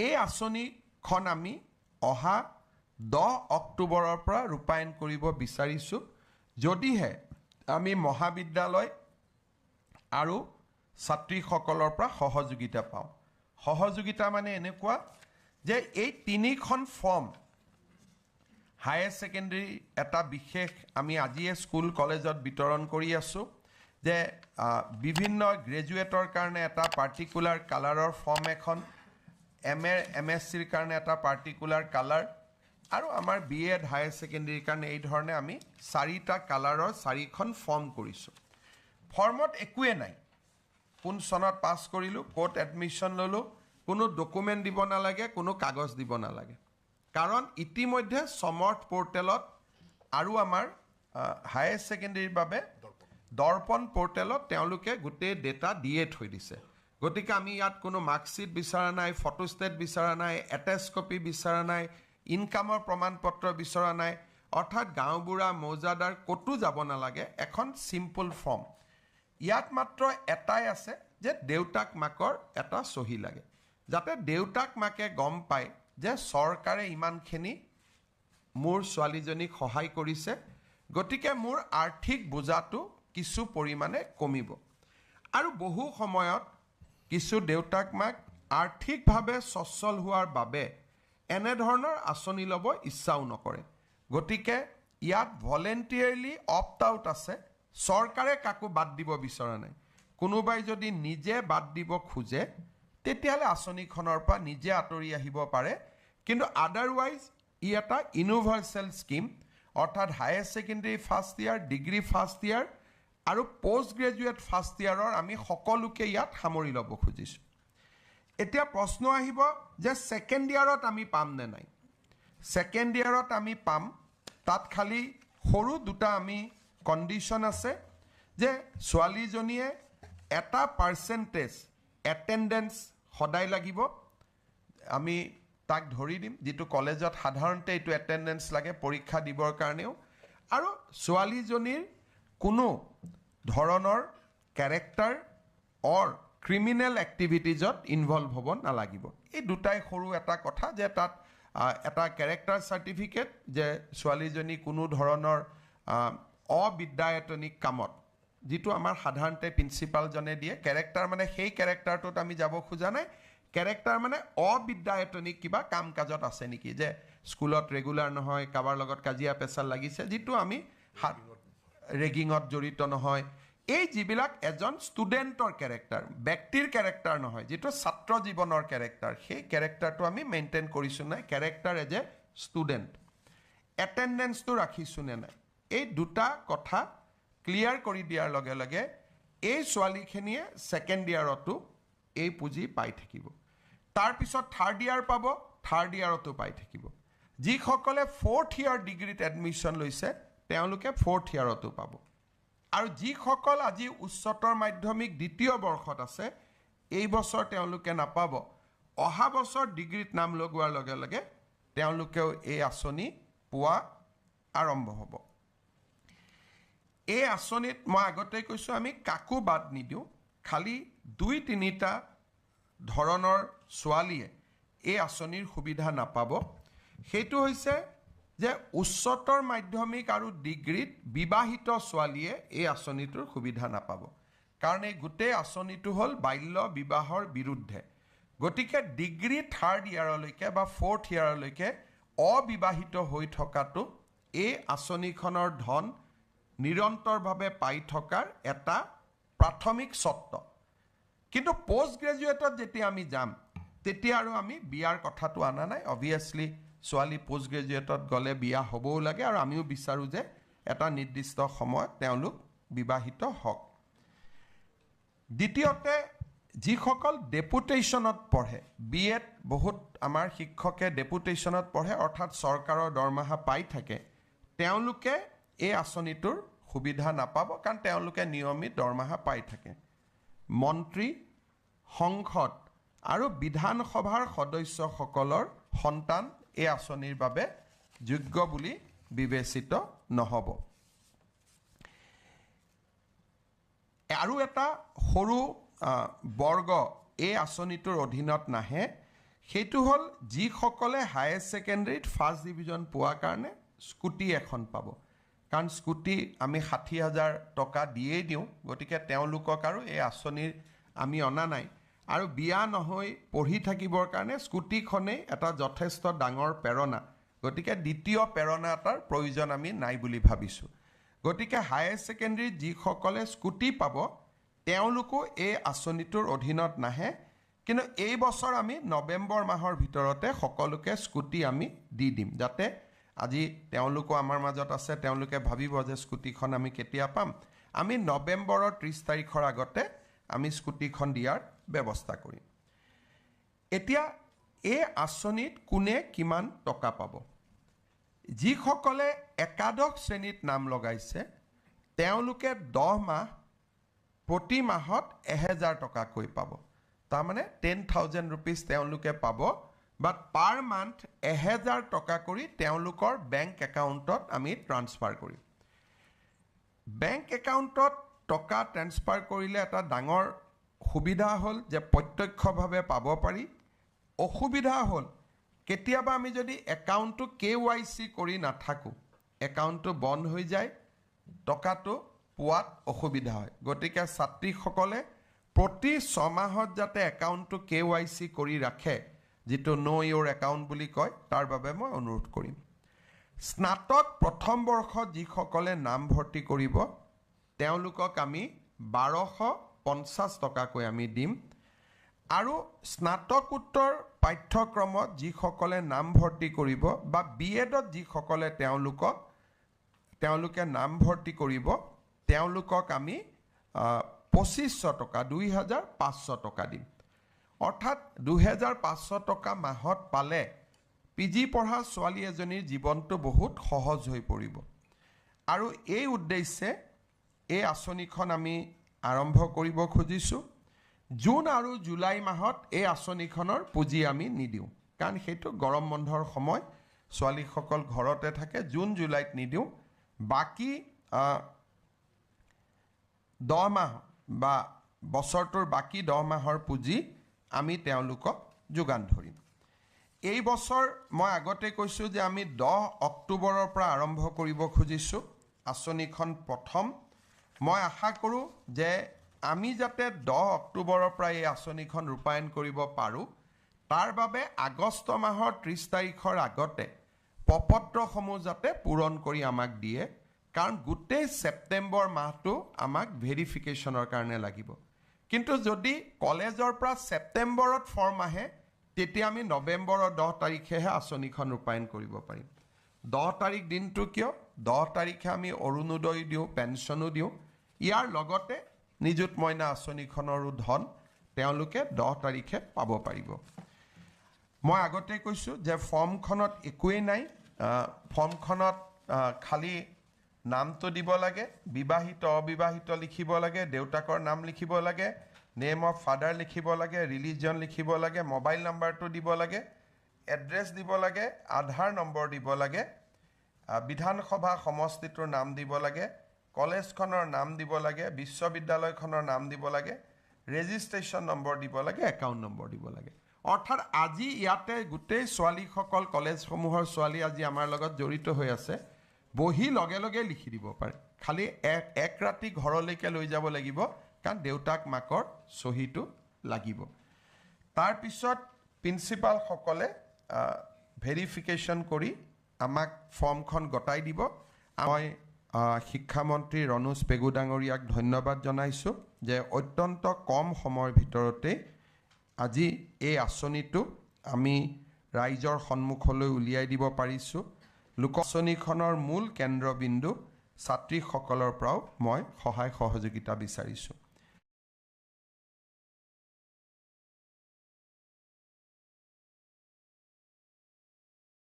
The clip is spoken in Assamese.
এই আঁচনিখন আমি অহা 10 অক্টোবৰৰ পৰা ৰূপায়ণ কৰিব বিচাৰিছোঁ যদিহে আমি মহাবিদ্যালয় আৰু ছাত্ৰীসকলৰ পৰা সহযোগিতা পাওঁ সহযোগিতা মানে এনেকুৱা যে এই 3খন ফৰ্ম হায়াৰ সেকেন্ডাৰী এটা বিশেষ আমি আজিয়ে স্কুল কলেজত বিতৰণ কৰি আছোঁ যে বিভিন্ন গ্ৰেজুৱেটৰ কাৰণে এটা পাৰ্টিকুলাৰ কালাৰৰ ফৰ্ম এখন MSCৰ কাৰণে এটা পাৰ্টিকুলাৰ কালাৰ আৰু আমাৰ BEd হায়াৰ সেকেন্ডাৰীৰ কাৰণে এই ধৰণে আমি 4টা কালাৰৰ 4খন ফৰ্ম কৰিছোঁ ফৰ্মত একোৱে নাই কোন সনত পাছ কৰিলোঁ ক'ত এডমিশ্যন ল'লোঁ কোনো ডকুমেণ্ট দিব নালাগে কোনো কাগজ দিব নালাগে কাৰণ ইতিমধ্যে সমৰ্থ পোৰ্টেলত আৰু আমাৰ হায়াৰ সেকেন্ডাৰীৰ বাবে দৰ্পণ পোৰ্টেলত তেওঁলোকে গোটেই ডেটা দিয়ে থৈ দিছে গতিকে আমি ইয়াত কোনো মাৰ্কশ্বিট বিচৰা নাই ফটোষ্টেট বিচৰা নাই এটেচ কপি বিচৰা নাই ইনকামৰ প্ৰমাণপত্ৰ বিচৰা নাই অৰ্থাৎ গাঁওবুঢ়া মৌজাদাৰ ক'তো যাব নালাগে এখন সিম্পল ফৰ্ম ইয়াত মাত্ৰ এটাই আছে যে দেউতাক মাকৰ এটা সহি লাগে যাতে দেউতাক মাকে গম পায় যে চৰকাৰে ইমানখিনি মোৰ ছোৱালীজনীক সহায় কৰিছে গতিকে মোৰ আৰ্থিক বোজাটো কিছু পৰিমাণে কমিব আৰু বহু সময়ত কিছু দেউতাক মাক আৰ্থিকভাৱে সচ্ছল হোৱাৰ বাবে এনে ধৰণৰ আঁচনি ল'ব ইচ্ছাও নকৰে গতিকে ইয়াত ভলেণ্টিয়াৰলি অপ্ট আউট আছে চৰকাৰে কাকো বাদ দিব বিচৰা নাই কোনোবাই যদি নিজে বাদ দিব খোজে তেতিয়াহ'লে আঁচনিখনৰ পৰা নিজে আঁতৰি আহিব পাৰে কিন্তু আদাৰৱাইজ ই এটা ইউনিভাৰ্চেল স্কিম অৰ্থাৎ higher secondary first year degree first year আৰু পোষ্ট গ্ৰেজুৱেট ফাৰ্ষ্ট ইয়াৰৰ আমি সকলোকে ইয়াত সামৰি ল'ব খুজিছোঁ এতিয়া প্ৰশ্ন আহিব যে সেকেন্ড ইয়াৰত আমি পাম নে নাই সেকেন্ড ইয়াৰত আমি পাম তাত খালি সৰু দুটা আমি কণ্ডিশ্যন আছে যে ছোৱালীজনীয়ে এটা পাৰ্চেণ্টেজ এটেণ্ডেঞ্চ সদায় লাগিব আমি তাক ধৰি দিম যিটো কলেজত সাধাৰণতে এইটো এটেণ্ডেঞ্চ লাগে পৰীক্ষা দিবৰ কাৰণেও আৰু ছোৱালীজনীৰ কোনো ধৰণৰ কেৰেক্টাৰ অৰ ক্ৰিমিনেল এক্টিভিটিজত ইনভলভ হ'ব নালাগিব এই দুটাই সৰু এটা কথা যে তাত এটা কেৰেক্টাৰ চাৰ্টিফিকেট যে ছোৱালীজনী কোনো ধৰণৰ অবিদ্যায়তনিক কামত যিটো আমাৰ সাধাৰণতে প্ৰিন্সিপালজনে দিয়ে কেৰেক্টাৰ মানে সেই কেৰেক্টাৰটোত আমি যাব খোজা নাই কেৰেক্টাৰ মানে অবিদ্যায়তনিক কিবা কাম কাজত আছে নেকি যে স্কুলত ৰেগুলাৰ নহয় কাবাৰ লগত কাজিয়া পেচাল লাগিছে যিটো আমি ৰেগিঙত জড়িত নহয় এই যিবিলাক এজন ষ্টুডেণ্টৰ কেৰেক্টাৰ ব্যক্তিৰ কেৰেক্টাৰ নহয় যিটো ছাত্ৰ জীৱনৰ কেৰেক্টাৰ সেই কেৰেক্টাৰটো আমি মেইনটেইন কৰিছোঁ নাই কেৰেক্টাৰ এজ এ ষ্টুডেণ্ট এটেণ্ডেঞ্চটো ৰাখিছোঁ নে নাই এই দুটা কথা ক্লিয়াৰ কৰি দিয়াৰ লগে লগে এই ছোৱালীখিনিয়ে সেকেন্ড ইয়াৰতো এই পুঁজি পাই থাকিব তাৰপিছত থাৰ্ড ইয়াৰ পাব থাৰ্ড ইয়াৰতো পাই থাকিব যিসকলে ফ'ৰ্থ ইয়াৰ ডিগ্ৰীত এডমিশ্যন লৈছে তেওঁলোকে ফ'ৰ্থ ইয়াৰতো পাব আৰু যিসকল আজি উচ্চতৰ মাধ্যমিক দ্বিতীয় বৰ্ষত আছে এই বছৰ তেওঁলোকে নাপাব অহা বছৰ ডিগ্ৰীত নাম লগোৱাৰ লগে লগে তেওঁলোকেও এই আঁচনি পোৱা আৰম্ভ হ'ব এই আঁচনিত মই আগতে কৈছোঁ আমি কাকো বাদ নিদিওঁ খালি 2-3টা ধৰণৰ ছোৱালীয়ে এই আঁচনিৰ সুবিধা নাপাব সেইটো হৈছে যে উচ্চতৰ মাধ্যমিক আৰু ডিগ্ৰীত বিবাহিত ছোৱালীয়ে এই আঁচনিটোৰ সুবিধা নাপাব কাৰণ এই গোটেই আঁচনিটো হ'ল বাল্য বিবাহৰ বিৰুদ্ধে গতিকে ডিগ্ৰী থাৰ্ড ইয়াৰলৈকে বা ফ'ৰ্থ ইয়াৰলৈকে অবিবাহিত হৈ থকাটো এই আঁচনিখনৰ ধন নিৰন্তৰভাৱে পাই থকাৰ এটা প্ৰাথমিক চৰ্ত কিন্তু পোষ্ট গ্ৰেজুৱেটত যেতিয়া আমি যাম তেতিয়া আৰু আমি বিয়াৰ কথাটো আনা নাই অবভিয়াছলি ছোৱালী পোষ্ট গ্ৰেজুৱেটত গ'লে বিয়া হ'বও লাগে আৰু আমিও বিচাৰোঁ যে এটা নিৰ্দিষ্ট সময়ত তেওঁলোক বিবাহিত হওক দ্বিতীয়তে যিসকল ডেপুটেশ্যনত পঢ়ে BEd বহুত আমাৰ শিক্ষকে ডেপুটেশ্যনত পঢ়ে অৰ্থাৎ চৰকাৰৰ দৰমহা পাই থাকে তেওঁলোকে এই আঁচনিটোৰ সুবিধা নাপাব কাৰণ তেওঁলোকে নিয়মিত দৰমহা পাই থাকে মন্ত্ৰী সংসদ আৰু বিধানসভাৰ সদস্যসকলৰ সন্তান এই আঁচনিৰ বাবে যোগ্য বুলি বিবেচিত নহ'ব আৰু এটা সৰু বৰ্গ এই আঁচনিটোৰ অধীনত নাহে সেইটো হ'ল যিসকলে হায়াৰ ছেকেণ্ডেৰীত ফাৰ্ষ্ট ডিভিজন পোৱাৰ কাৰণে স্কুটি এখন পাব। কাৰণ স্কুটি আমি 60,000 টকা দিয়েই দিওঁ, গতিকে তেওঁলোকক আৰু এই আঁচনিৰ আমি অনা নাই। আৰু বিয়া নহৈ পঢ়ি থাকিবৰ কাৰণে স্কুটিখনেই এটা যথেষ্ট ডাঙৰ প্ৰেৰণা, গতিকে দ্বিতীয় প্ৰেৰণা এটাৰ প্ৰয়োজন আমি নাই বুলি ভাবিছোঁ। গতিকে হায়াৰ ছেকেণ্ডেৰীত যিসকলে স্কুটি পাব তেওঁলোকো এই আঁচনিটোৰ অধীনত নাহে, কিন্তু এই বছৰ আমি নৱেম্বৰ মাহৰ ভিতৰতে সকলোকে স্কুটি আমি দি দিম, যাতে আজি তেওঁলোকো আমাৰ মাজত আছে, তেওঁলোকে ভাবিব যে স্কুটিখন আমি কেতিয়া পাম। আমি নৱেম্বৰৰ 30 তাৰিখৰ আগতে আমি স্কুটিখন দিয়াৰ ব্যৱস্থা কৰিম। এতিয়া এই আঁচনিত কোনে কিমান টকা পাব? যিসকলে একাদশ শ্ৰেণীত নাম লগাইছে তেওঁলোকে 10 মাহ প্ৰতি মাহত 1000 টকাকৈ পাব। তাৰমানে 10,000 rupees তেওঁলোকে পাব, বাট পাৰ মান্থ 1000 টকা কৰি তেওঁলোকৰ বেংক একাউণ্টত আমি ট্ৰান্সফাৰ কৰিম। বেংক একাউণ্টত টকা ট্ৰান্সফাৰ কৰিলে এটা ডাঙৰ সুবিধা হ'ল যে প্ৰত্যক্ষভাৱে পাব পাৰি। অসুবিধা হ'ল কেতিয়াবা আমি যদি একাউণ্টটো KYC কৰি নাথাকোঁ, একাউণ্টটো বন্ধ হৈ যায়, টকাটো পোৱাত অসুবিধা হয়। গতিকে ছাত্ৰীসকলে প্ৰতি 6 মাহত যাতে একাউণ্টটো KYC কৰি ৰাখে, যিটো ন' ইউৰ একাউণ্ট বুলি কয়, তাৰ বাবে মই অনুৰোধ কৰিম। স্নাতক প্ৰথম বৰ্ষত যিসকলে নাম ভৰ্তি কৰিব তেওঁলোকক আমি 1250 টকাকৈ আমি দিম। আৰু স্নাতকোত্তৰ পাঠ্যক্ৰমত যিসকলে নাম ভৰ্তি কৰিব বা BEdত যিসকলে তেওঁলোকে নাম ভৰ্তি কৰিব তেওঁলোকক আমি 2500 টকা 2500 টকা দিম। অৰ্থাৎ 2500 টকা মাহত পালে PG পঢ়া ছোৱালী এজনীৰ জীৱনটো বহুত সহজ হৈ পৰিব। আৰু এই উদ্দেশ্যে এই আঁচনিখন আমি আৰম্ভ কৰিব খুজিছোঁ। জুন আৰু জুলাই মাহত এই আঁচনিখনৰ পুঁজি আমি নিদিওঁ, কাৰণ সেইটো গৰম বন্ধৰ সময়, ছোৱালীসকল ঘৰতে থাকে। জুন জুলাইত নিদিওঁ, বাকী 10 মাহ বা বছৰটোৰ বাকী 10 মাহৰ পুঁজি আমি তেওঁলোকক যোগান ধৰিম। এই বছৰ মই আগতে কৈছোঁ যে আমি 10 অক্টোবৰৰ পৰা আৰম্ভ কৰিব খুজিছোঁ আঁচনিখন প্ৰথম। মই আশা কৰোঁ যে আমি যাতে 10 অক্টোবৰৰ পৰা এই আঁচনিখন ৰূপায়ণ কৰিব পাৰোঁ, তাৰ বাবে আগষ্ট মাহৰ 30 তাৰিখৰ আগতে প্ৰপত্ৰসমূহ যাতে পূৰণ কৰি আমাক দিয়ে, কাৰণ গোটেই ছেপ্টেম্বৰ মাহটো আমাক ভেৰিফিকেশ্যনৰ কাৰণে লাগিব। কিন্তু যদি কলেজৰ পৰা ছেপ্টেম্বৰত ফৰ্ম আহে তেতিয়া আমি নৱেম্বৰৰ 10 তাৰিখেহে আঁচনিখন ৰূপায়ণ কৰিব পাৰিম। 10 তাৰিখ দিনটো কিয়? 10 তাৰিখে আমি অৰুণোদয় দিওঁ, পেঞ্চনো দিওঁ। ইয়াৰ লগতে নিযুত মইনা আঁচনিখনৰো ধন তেওঁলোকে 10 তাৰিখে পাব পাৰিব। মই আগতে কৈছোঁ যে ফৰ্মখনত একোৱেই নাই, ফৰ্মখনত খালি নামটো দিব লাগে, বিবাহিত অবিবাহিত লিখিব লাগে, দেউতাকৰ নাম লিখিব লাগে, নেম অফ ফাদাৰ লিখিব লাগে, ৰিলিজন লিখিব লাগে, মোবাইল নাম্বাৰটো দিব লাগে, এড্ৰেছ দিব লাগে, আধাৰ নম্বৰ দিব লাগে, বিধানসভা সমষ্টিটোৰ নাম দিব লাগে, কলেজখনৰ নাম দিব লাগে, বিশ্ববিদ্যালয়খনৰ নাম দিব লাগে, ৰেজিষ্ট্ৰেশ্যন নম্বৰ দিব লাগে, একাউণ্ট নম্বৰ দিব লাগে। অৰ্থাৎ আজি ইয়াতে গোটেই ছোৱালীসকল, কলেজসমূহৰ ছোৱালী আজি আমাৰ লগত জড়িত হৈ আছে, বহি লগে লগে লিখি দিব পাৰে। খালি এক ৰাতি ঘৰলৈকে লৈ যাব লাগিব, কাৰণ দেউতাক মাকৰ চহীটো লাগিব। তাৰপিছত প্ৰিন্সিপালসকলে ভেৰিফিকেশ্যন কৰি আমাক ফৰ্মখন গতাই দিব। মই শিক্ষামন্ত্ৰী ৰণোজ পেগু ডাঙৰীয়াক ধন্যবাদ জনাইছোঁ যে অত্যন্ত কম সময়ৰ ভিতৰতে আজি এই আঁচনিটো আমি ৰাইজৰ সন্মুখলৈ উলিয়াই দিব পাৰিছোঁ। লোক আঁচনিখনৰ মূল কেন্দ্ৰবিন্দু ছাত্ৰীসকলৰ পৰাও মই সহায় সহযোগিতা বিচাৰিছোঁ।